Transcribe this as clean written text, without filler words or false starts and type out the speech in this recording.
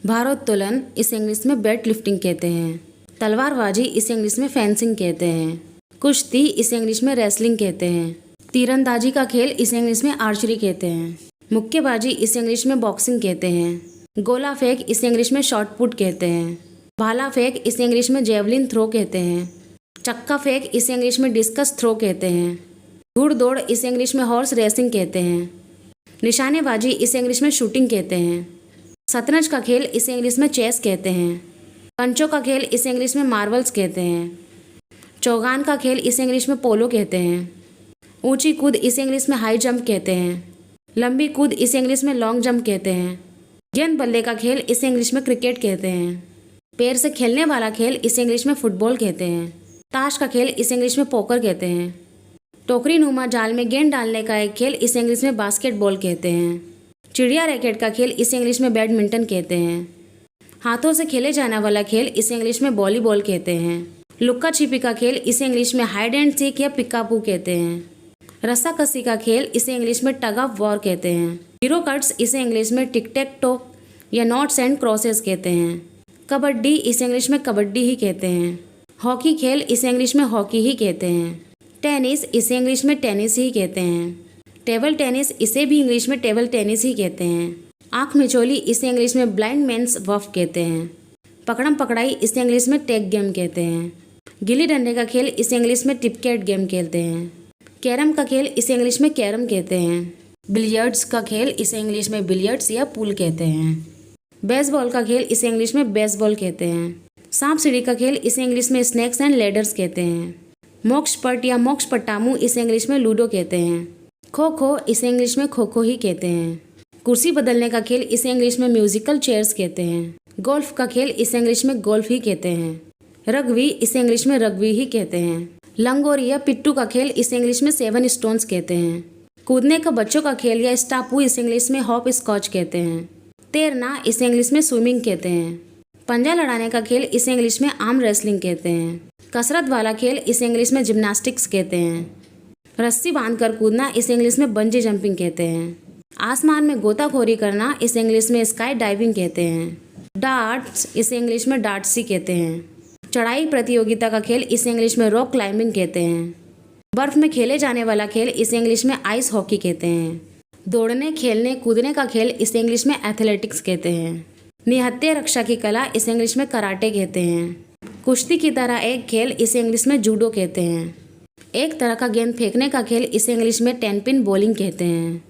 भारोत्तोलन इसे इंग्लिश में वेट लिफ्टिंग कहते हैं। तलवारबाजी इसे इंग्लिश में फेंसिंग कहते हैं। कुश्ती इसे इंग्लिश में रेसलिंग कहते हैं। तीरंदाजी का खेल इसे इंग्लिश में आर्चरी कहते हैं। मुक्केबाजी इसे इंग्लिश में बॉक्सिंग कहते हैं। गोला फेंक इसे इंग्लिश में शॉट पुट कहते हैं। भाला फेंक इसे इंग्लिश में जेवलिन थ्रो कहते हैं। चक्का फेंक इसे इंग्लिश में डिस्कस थ्रो कहते हैं। घुड़ दौड़ इसे इंग्लिश में हॉर्स रेसिंग कहते हैं। निशानेबाजी इसे इंग्लिश में शूटिंग कहते हैं। शतरंज का खेल इसे इंग्लिश में चेस कहते हैं। कंचों का खेल इसे इंग्लिश में मार्बल्स कहते हैं। चौगान का खेल इसे इंग्लिश में पोलो कहते हैं। ऊंची कूद इसे इंग्लिश में हाई जंप कहते हैं। लंबी कूद इसे इंग्लिश में लॉन्ग जंप कहते हैं। गेंद बल्ले का खेल इसे इंग्लिश में क्रिकेट कहते हैं। पैर से खेलने वाला खेल इसे इंग्लिश में फुटबॉल कहते हैं। ताश का खेल इसे इंग्लिश में पोकर कहते हैं। टोकरी नुमा जाल में गेंद डालने का एक खेल इसे इंग्लिश में बास्केटबॉल कहते हैं। चिड़िया रैकेट का खेल इसे इंग्लिश में बैडमिंटन कहते हैं। हाथों से खेले जाने वाला खेल इसे इंग्लिश में वॉलीबॉल कहते हैं। लुक्का छिपी का खेल इसे इंग्लिश में हाइड एंड सीक या पिकापू कहते हैं। रस्साकसी का खेल इसे इंग्लिश में टग ऑफ वॉर कहते हैं। जीरो कट्स इसे इंग्लिश में टिक टैक टो या नॉट्स एंड क्रॉसेस कहते हैं। कबड्डी इसे इंग्लिश में कबड्डी ही कहते हैं। हॉकी खेल इसे इंग्लिश में हॉकी ही कहते हैं। टेनिस इसे इंग्लिश में टेनिस ही कहते हैं। टेबल टेनिस इसे भी इंग्लिश में टेबल टेनिस ही कहते हैं। आँख मिचौली इसे इंग्लिश में ब्लाइंड मैंस वफ कहते हैं। पकड़म पकड़ाई इसे इंग्लिश में टेग गेम कहते हैं। गिल्ली डंडे का खेल इसे इंग्लिश में टिपकेट गेम खेलते हैं। कैरम का खेल इसे इंग्लिश में कैरम कहते हैं। बिलियर्ड्स का खेल इसे इंग्लिश में बिलियर्ड्स या पूल कहते हैं। बेसबॉल का खेल इसे इंग्लिश में बेसबॉल कहते हैं। सांप सीढ़ी का खेल इसे इंग्लिश में स्नेक्स एंड लेडर्स कहते हैं। मोक्ष पट या मोक्ष पट्टामू इसे इंग्लिश में लूडो कहते हैं। खो खो इसे इंग्लिश में खो खो ही कहते हैं। कुर्सी बदलने का खेल इसे इंग्लिश में म्यूजिकल चेयर्स कहते हैं। गोल्फ का खेल इसे इंग्लिश में गोल्फ ही कहते हैं। रग्बी इसे इंग्लिश में रग्बी ही कहते हैं। लंगोरी या पिट्टू का खेल इसे इंग्लिश में 7 स्टोन्स कहते हैं। कूदने का बच्चों का खेल या स्टापू इसे इंग्लिश में हॉप स्कॉच कहते हैं। तैरना इसे इंग्लिश में स्विमिंग कहते हैं। पंजा लड़ाने का खेल इसे इंग्लिश में आर्म रेसलिंग कहते हैं। कसरत वाला खेल इसे इंग्लिश में जिम्नास्टिक्स कहते हैं। रस्सी बांधकर कूदना इसे इंग्लिश में बंजी जंपिंग कहते हैं। आसमान में गोताखोरी करना इसे इंग्लिश में स्काई डाइविंग कहते हैं। डार्ट्स इसे इंग्लिश में डार्ट्सी कहते हैं। चढ़ाई प्रतियोगिता का खेल इसे इंग्लिश में रॉक क्लाइंबिंग कहते हैं। बर्फ में खेले जाने वाला खेल इसे इंग्लिश में आइस हॉकी कहते हैं। दौड़ने खेलने कूदने का खेल इसे इंग्लिश में एथलेटिक्स कहते हैं। निहत्थे रक्षा की कला इसे इंग्लिश में कराटे कहते हैं। कुश्ती की तरह एक खेल इसे इंग्लिश में जूडो कहते हैं। एक तरह का गेंद फेंकने का खेल इसे इंग्लिश में 10 पिन बॉलिंग कहते हैं।